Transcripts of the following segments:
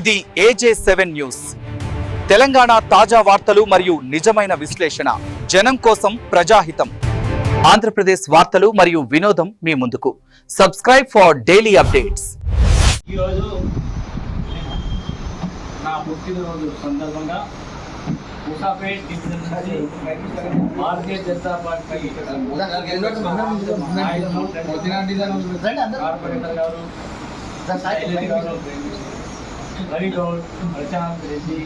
ఇది AJ7 news. Telangana తాజా వార్తలు మరియు నిజమైన విశ్లేషణ. జనం కోసం ప్రజాహితం. ఆంధ్రప్రదేశ్ వార్తలు మరియు వినోదం మీ ముందుకు. Subscribe for daily updates. ఈరోజు నా పుట్టినరోజు సందర్భంగా ముసాపేట్ డివిజన్ నుంచి భారతీయ జనతా పార్టీ కార్పొరేటర్ గారు రవి గౌడ్, ప్రశాంత్ రెడ్డి,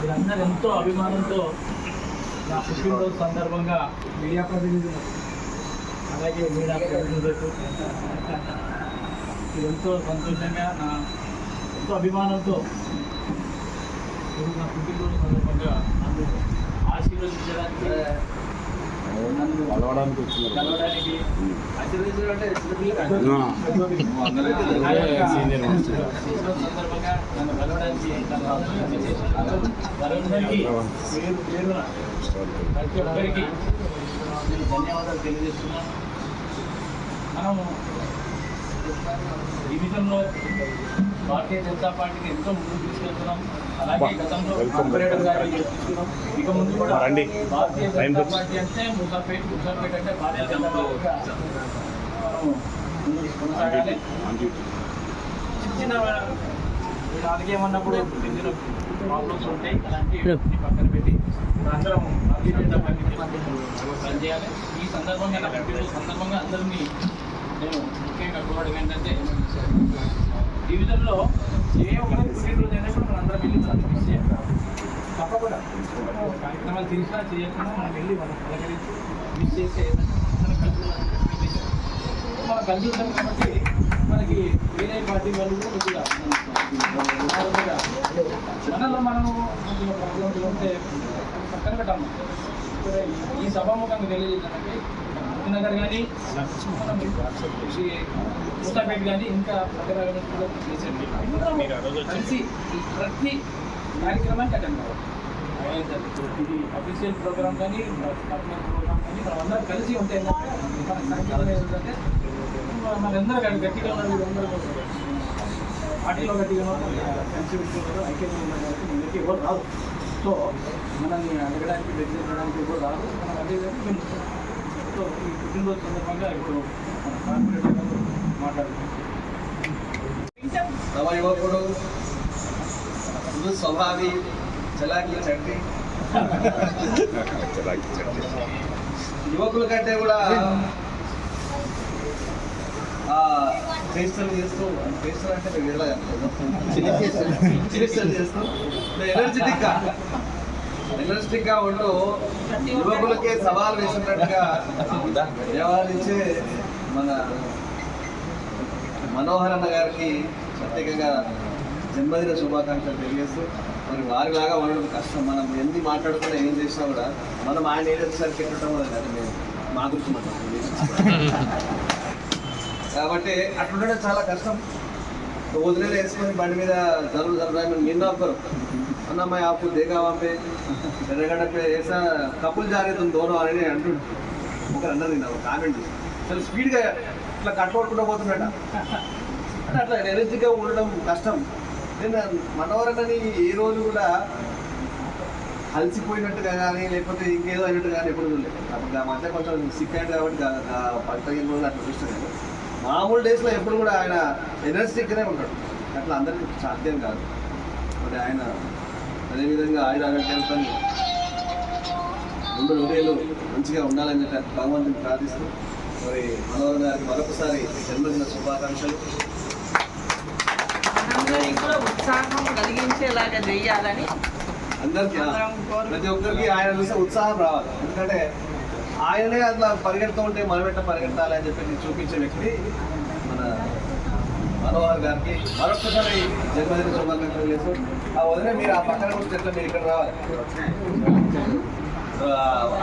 వీరందరూ ఎంతో అభిమానంతో నా పుట్టినరోజు సందర్భంగా మీడియా ప్రతినిధులు అలాగే మీడియా ప్రతినిధులకు ఎంతో సంతోషంగా ఎంతో అభిమానంతో నా పుట్టినరోజు సందర్భంగా నన్ను ఆశీర్వదించడానికి కలవడానికి ఆశీర్వదించడం అంటే సందర్భంగా నన్ను కలవడానికి ప్రతి ఒక్కరికి ధన్యవాదాలు తెలియజేస్తున్నాను. మనము డివిజన్లో భారతీయ జనతా పార్టీని ఎంతో ముందుకు తీసుకెళ్తున్నాం. అలాగే గతంలో కార్పొరేటర్ గారు తీసుకున్నాం. ఇక ముందు కూడా భారతీయ జనతా పార్టీ అంటే ముసాపేట్ అంటే భారతీయ జనతా పార్టీగా మనము ముందుకు కొనసాగాలి. చిన్న నాలుగేమన్నప్పుడు చిన్న ప్రాబ్లమ్స్ ఉంటాయి, అలాంటివి పక్కన పెట్టి అందరం భారతీయ జనతా పార్టీకి పనిచేయాలి. ఈ సందర్భంగా నా పుట్టినరోజు సందర్భంగా అందరినీ నేను ముఖ్యంగా కోరడం ఏంటంటే, డివిజన్లో ఏ ఒక్కరికి పుట్టినరోజు అయినా కూడా మనం అందరం వెళ్ళి తప్పకుండా కార్యక్రమాలు తెలిసినా చేయకుండా మనం వెళ్ళి మనం పలకరించి మిస్ చేసే మనం కలిసి ఉంటాం కాబట్టి మనకి వేరే పార్టీ వాళ్ళు కొద్దిగా మనలో మనము కొద్దిగా ప్రాబ్లమ్స్ ఉంటే పక్కన పెట్టాము. ఈ సభాముఖంగా తెలియజేయాలంటే నగర్ కానీ ముసాపేట్ కానీ ఇంకా కలిసి ప్రతి కార్యక్రమానికి అటెండ్ కావాలి. ఇది అఫీషియల్ ప్రోగ్రామ్ కానీ పర్సనల్ ప్రోగ్రామ్ కానీ మనం అందరూ కలిసి ఉంటే మన సంఖ్యలో ఏంటంటే మనందరూ గట్టిగా ఉన్నారు. వీళ్ళందరూ పార్టీలో గట్టిగా కలిసి ఉంటున్నారు, ఐక్యతలు ఉన్నారు కాబట్టి అందరికీ ఎవరు రాదు. సో మనల్ని అడగడానికి వ్యక్తించడానికి ఎవరు రాదు. మనం అదే సో ఈ పుట్టినరోజు సందర్భంగా ఇప్పుడు కార్పొరేటర్ గారు మాట్లాడుతున్నాం. నవ యువకుడు మృదు స్వభావి చలాకి చట్టి యువకుల కంటే కూడా చేష్టలు చేస్తూ చేష్టలు అంటే చేష్టలు చేస్తూ ఎనర్జెటిక్ గా ఉంటూ యువకులకే సవాల్ వేసినట్టుగా వ్యవహరించే మన మనోహర్ అన్న గారికి ప్రత్యేకంగా జన్మదిన శుభాకాంక్షలు తెలియజేస్తూ, మరి వారిలాగా ఉండడం కష్టం. మనం ఎన్ని మాట్లాడుకున్నా ఏం చేసినా కూడా మనం ఆయన ఏదైతే పెట్టడం అంటే మేము మా గురించి కాబట్టి అట్లుండడం చాలా కష్టం. వదిలేలు వేసుకొని బండి మీద జరుగు నిన్న ఒక్కరు అన్నమ్మాయి ఆపు దేగా పంపే ఎర్రగడ్డ వేసా కప్పులు జారేతుంది దూరం అని అంటుండు. ఒకరు అన్నది నిన్న ఒక కామెంట్ చాలా స్పీడ్గా ఇట్లా కట్టుకోకుండా పోతున్నాడ అంటే అట్లా ఎనర్జీగా ఉండడం కష్టం. నేను మనోహరన్నని ఏ రోజు కూడా అలసిపోయినట్టుగా కానీ లేకపోతే ఇంకేదో అయినట్టు కానీ ఎప్పుడు చూడలేదు. అప్పుడు ఆ మధ్య కొంచెం సిక్ అయ్యాడు కాబట్టి 15 రోజులు అట్లా చూస్తాను నేను. మామూలు డేస్లో ఎప్పుడు కూడా ఆయన ఎనర్జెటిక్గానే ఉంటాడు. అట్లా అందరికీ సాధ్యం కాదు. మరి ఆయన అదేవిధంగా ఆయురారోగ్యాలతో 2 నూరేళ్ళు మంచిగా ఉండాలని చెప్పి భగవంతుని ప్రార్థిస్తూ, మరి మనోహర్ గారికి మరొకసారి జన్మదిన శుభాకాంక్షలు. ఉత్సాహం కలిగించేలాగా చేయాలని అందరికీ ప్రతి ఒక్కరికి ఆయన చూస్తే ఉత్సాహం రావాలి. ఎందుకంటే ఆయననే అట్లా పరిగెడుతూ ఉంటే మనం ఎట్లా పరిగెత్తాలి అని చెప్పి చూపించే వ్యక్తి మన మనోహర్ గారికి మరొకసారి జన్మదిన శుభాకాంక్షలు చేస్తూ, ఆ వదిలే మీరు ఆ పక్కన కూర్చొని ఎట్లా మీరు ఇక్కడ రావాలి.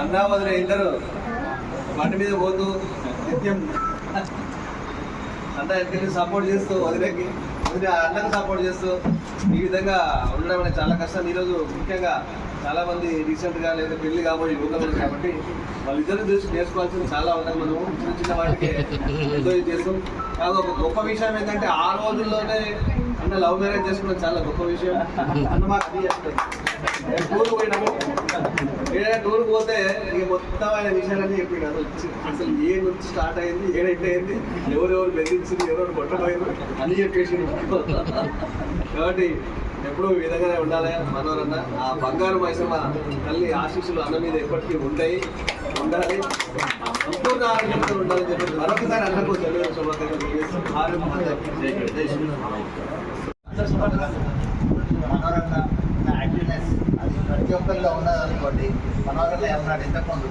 అన్నా వదిలే ఇద్దరు బండి మీద పోతూ నిత్యం అంతా ఎక్కడికి సపోర్ట్ చేస్తూ వదిలేకి అన్నకు సపోర్ట్ చేస్తూ ఈ విధంగా ఉండడం అనేది చాలా కష్టం. ఈరోజు ముఖ్యంగా చాలా మంది రీసెంట్గా లేదా పెళ్లి కాబోయే యువకులు కాబట్టి వాళ్ళిద్దరిని చూసి నేర్చుకోవాల్సింది చాలా ఉన్నాయి. మనము చిన్న చిన్న వాటికి ఎంజాయ్ చేస్తాం. కాదు ఒక గొప్ప విషయం ఏంటంటే ఆ రోజుల్లోనే అన్న లవ్ మ్యారేజ్ చేసుకోవడం చాలా గొప్ప విషయం. అన్న మాకు అది చేస్తుంది. టూర్ పోయినాము, ఏదైనా టూర్ పోతే ఇక మొత్తం ఆయన విషయాలన్నీ చెప్పినాడు. అసలు ఏ నుంచి స్టార్ట్ అయింది, ఏడైతే అయింది, ఎవరెవరు బెదిరించింది, ఎవరెవరు కొట్టబోయింది అని చెప్పేసి కాబట్టి ఎప్పుడూ ఈ విధంగానే ఉండాలి మనోరన్న. ఆ బంగారు మైసమ్మ తల్లి ఆశీస్సులు అన్న మీద ఎప్పటికీ ఉంటాయి, ఉండాలి, సంపూర్ణ ఆరోగ్యంతో ఉండాలని చెప్పి మరొకసారి అన్నకు తెలుగు శుభాకాంక్షలు. మనోరన్న యాక్టివ్నెస్ అది ప్రతి ఒక్కరిలో ఉన్నదనుకోండి. మనోరన్న ఏమన్నాడు ఇంతకుముందు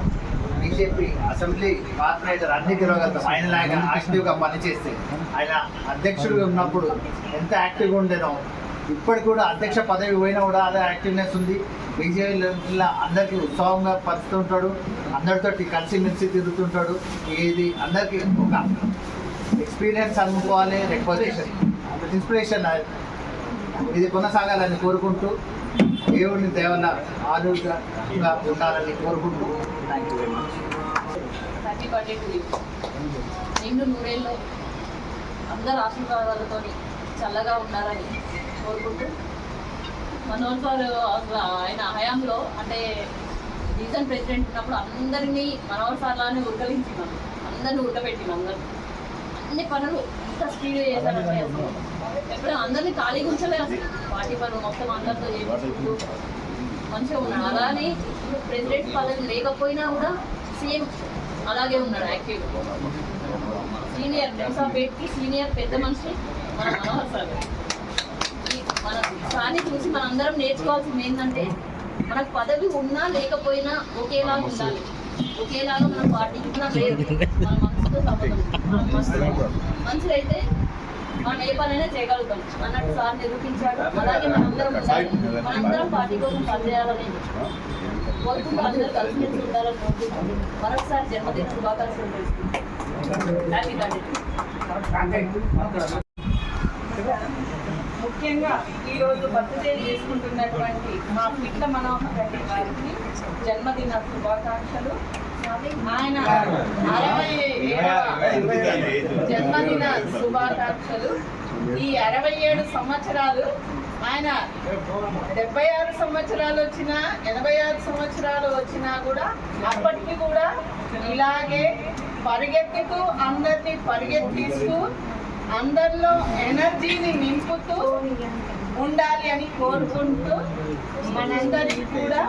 బీజేపీ అసెంబ్లీ కార్పొరేటర్ అన్ని గెలవగలుగుతాం ఆయనలాగా యాక్టివ్గా పనిచేస్తే. ఆయన అధ్యక్షుడిగా ఉన్నప్పుడు ఎంత యాక్టివ్గా ఉండేనో ఇప్పటికి కూడా అధ్యక్ష పదవి పోయినా కూడా అదే యాక్టివ్నెస్ ఉంది. బీజేపీలో అందరికీ ఉత్సాహంగా పరుస్తుంటాడు, అందరితోటి కలిసిమెలిసి తిరుగుతుంటాడు. ఇది అందరికీ ఒక ఎక్స్పీరియన్స్ అనుకోవాలి, లేకపోతే ఇన్స్పిరేషన్. ఇది కొనసాగాలని కోరుకుంటూ దేవుడిని దేవన ఆరోగ్యంగా ఉండాలని కోరుకుంటూ thank you very much. Happy birthday to you. నిండు నూరేళ్ళు అందరు ఆశీర్వాదాలతో చల్లగా ఉన్నారని కోరుకుంటూ, మనోహర్ సార్ అసలు ఆయన హయాంలో అంటే డివిజన్ ప్రెసిడెంట్ ఉన్నప్పుడు అందరినీ మనోహర్ సార్ లానే ఉడకలించినాం, అందరినీ ఉడకబెట్టినాం. అన్ని పనులు ఎంత స్పీడ్గా చేశారంటే అసలు ఎప్పుడు అందరినీ ఖాళీగా ఉంచలేదు. అసలు పార్టీ పనులు మొత్తం అందరితో చేయించుకుంటూ మంచిగా ఉన్నాడు. అలానే ఇప్పుడు ప్రెసిడెంట్ పదవి లేకపోయినా కూడా సేమ్ అలాగే ఉన్నాడు యాక్టివ్. సీనియర్ నిజాంపేట్కి సీనియర్ పెద్ద మనిషి మన మనోహర్ సార్. మన సార్ని చూసి మనందరం నేర్చుకోవాల్సింది ఏంటంటే మనకు పదవి ఉన్నా లేకపోయినా ఒకేలాగా ఉండాలి. ఒకేలాగా మన పార్టీకి ఉన్నా లేదు, మన మనసుతో సంబంధం. మంచిదైతే మనం ఏ పనైనా చేయగలుగుతాం అన్నట్టు సార్ నిరూపించాడు. అలాగే మనందరం ఉండాలి, మనందరం పార్టీ కోసం పనిచేయాలని కోరుకుంటూ అందరూ కలిసిమెలిసి ఉండాలని కోరుకుంటాం. మరొకసారి జన్మదిన శుభాకాంక్షలు తెలుసుకుంటాం. Happy birthday. ముఖ్యంగా ఈరోజు బర్త్డే చేసుకుంటున్నటువంటి మా పిట్ల మనోహర్ రెడ్డి గారికి జన్మదిన శుభాకాంక్షలు. ఆయన 67వ జన్మదిన శుభాకాంక్షలు. ఈ 67 సంవత్సరాలు ఆయన 76 సంవత్సరాలు వచ్చినా 86 సంవత్సరాలు వచ్చినా కూడా అప్పటికి కూడా ఇలాగే పరిగెత్తుతూ అందరినీ పరిగెత్తిస్తూ అందరిలో ఎనర్జీని నింపుతూ ఉండాలి అని కోరుకుంటూ మనందరికీ కూడా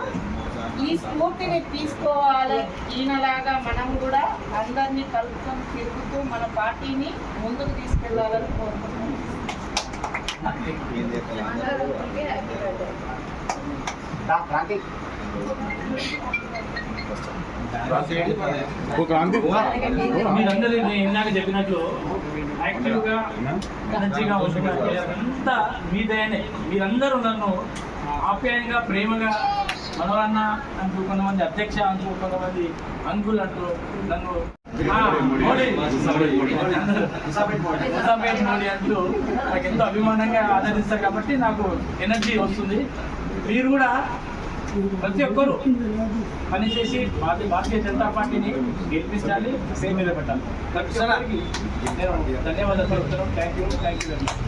ఈ స్ఫూర్తిని తీసుకోవాలి. ఈయనలాగా మనం కూడా అందరినీ కలుపుకొని తిరుగుతూ మన పార్టీని ముందుకు తీసుకెళ్లాలని కోరుకుంటున్నాం. మీరందరూ ఇందాక చెప్పినట్లు యాక్టివ్గా ఎనర్జీగా ఉంటున్నారు. అంతా మీ దయనే. మీరందరూ నన్ను ఆప్యాయంగా ప్రేమగా మనోరన్న అంటూ, కొంతమంది అధ్యక్ష అంటూ, కొంతమంది అంకుల్ అంటూ నన్ను మోడీ అంటూ నాకు ఎంతో అభిమానంగా ఆదరిస్తారు. కాబట్టి నాకు ఎనర్జీ వస్తుంది. మీరు కూడా ప్రతి ఒక్కరూ పనిచేసి భారతీయ జనతా పార్టీని గెలిపించాలి, సేమ్ మీద పెట్టాలి. నేను ధన్యవాదాలు తెలుపుతున్నాను. Thank you very much.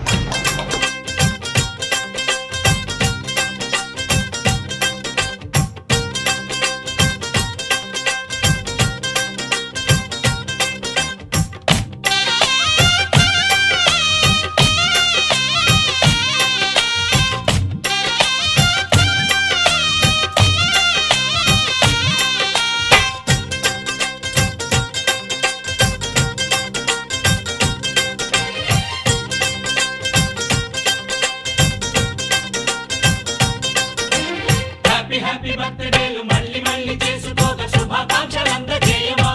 Happy బర్త్డేలు మళ్ళీ మళ్ళీ చేసుకోక శుభాకాంక్షలందజేయమా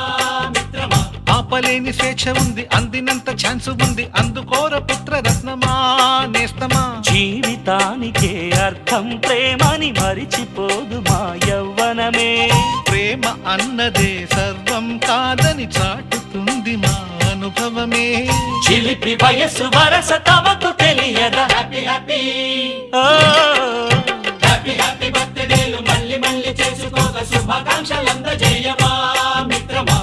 మిత్రమా. ఆపలేని స్వేచ్ఛ ఉంది, అందినంత ఛాన్స్ ఉంది, అందుకోర పుత్ర రత్నమా నేస్తమా. జీవితానికే అర్థం ప్రేమని మరిచిపోదు మా యవ్వనమే. ప్రేమ అన్నదే సర్వం కాదని చాటుతుంది మా అనుభవమే. చిలిపి వయస్సు వరస తమకు తెలియ తెలియదా హ్యాపీ హ్యాపీ హ్యాపీ హ్యాపీ బర్త్డేలు మళ్ళీ మళ్ళీ చేసుకోక శుభాకాంక్షలందజేయమా మిత్రమా.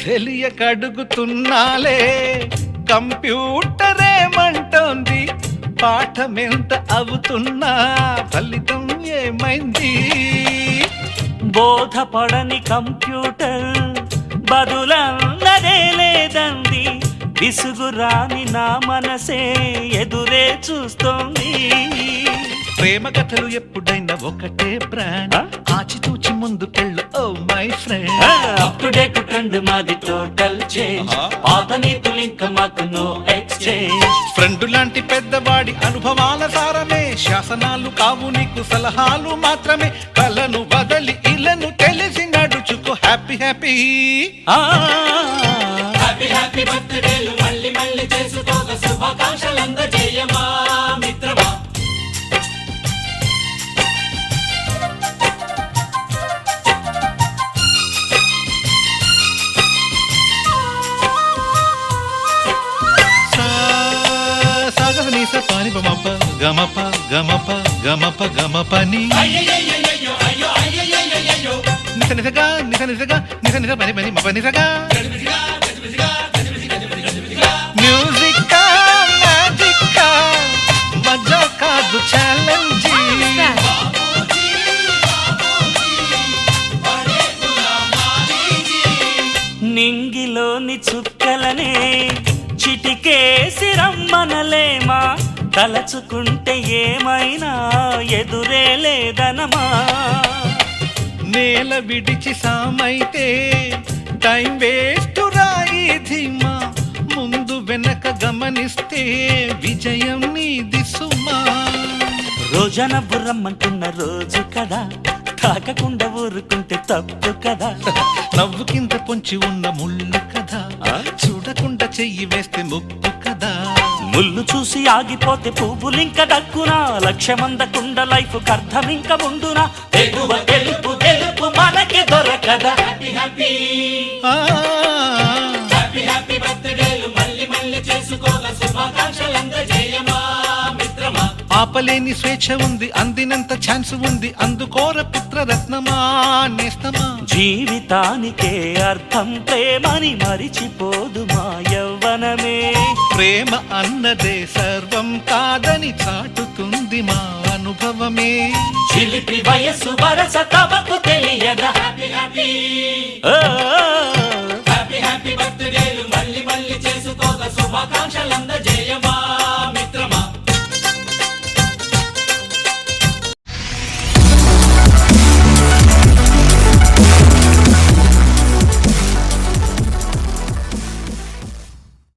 తెలియకడుగుతున్నాలే కంప్యూటరేమంటోంది, పాఠమెంత అవుతున్నా ఫలితం ఏమైంది? బోధపడని కంప్యూటర్ బదులన్నదే లేదంది, విసుగురాని నా మనసే ఎదురే చూస్తోంది. ప్రేమ కథలు ఎప్పుడైనా ఒకటే బ్రాండ్, ఆచితూచి ముందుకెళ్ళు oh my friend. Up to date trend మాది టోటల్ చేంజ్, పాత నీతులు ఇంకా మాకు నో ఎక్స్చేంజ్. ఫ్రెండ్ లాంటి పెద్దవాడి అనుభవాల సారమే, శాసనాలు కావు నీకు సలహాలు మాత్రమే. కలను వదలి ఇలను తెలిసి నడుచుకో హ్యాపీ హ్యాపీ హ్యాపీ హ్యాపీ బర్త్డేలు మళ్ళీ మళ్ళీ చేసుకోక శుభాకాంక్షలందజేయమా మిత్రమా. పాని పమప గమప గమప గమప గమపని నిస నిసగా నిస నిసగా నిస నిస పని పని మప నిసగా. మ్యూజిక్ మ్యాజిక్ మజా కాదు ఛాలెంజ్. నింగిలోని చుక్కలనే చిటికేసి రమ్మనలేమా, తలచుకుంటే ఏమైనా ఎదురే లేదనమా. నేల విడిచి సామైతే టైం వేస్ట్ రాయి ధీమా, ముందు వెనక గమనిస్తే విజయం నీది సుమా. రోజన బుర్రమ్మంటున్న రోజు కదా, తాకకుండా ఊరుకుంటే తప్పు కదా. నవ్వు కింద పొంచి ఉన్న ముళ్ళు కదా, చూడకుండా చెయ్యి వేస్తే ముప్పు కదా. ముళ్ళు చూసి ఆగిపోతే పువ్వులింక దక్కునా, లక్ష్యమందకుండా లైఫ్ అర్థమింక ఉండునా. తెగువ తెలుపు తెలుపు మనకి దొరకదా హ్యాపీ హ్యాపీ హ్యాపీ హ్యాపీ బర్త్డేలు మళ్ళీ మళ్ళీ చేసుకోక శుభాకాంక్షలందజేయమా మిత్రమా. ఆపలేని స్వేచ్ఛ ఉంది, అందినంత ఛాన్స్ ఉంది, అందుకోర పుత్రరత్నమా నేస్తమా. జీవితానికే అర్థం ప్రేమని మరిచిపోదు మా యవ్వనమే. ప్రేమ అన్నదే సర్వం కాదని చాటుతుంది మా అనుభవమే. చిలిపి వయస్సు వరస తమకు తెలియదా హ్యాపీ హ్యాపీ హ్యాపీ హ్యాపీ బర్త్డేలు మళ్ళీ మళ్ళీ చేసుకోక శుభాకాంక్షలందజేయమా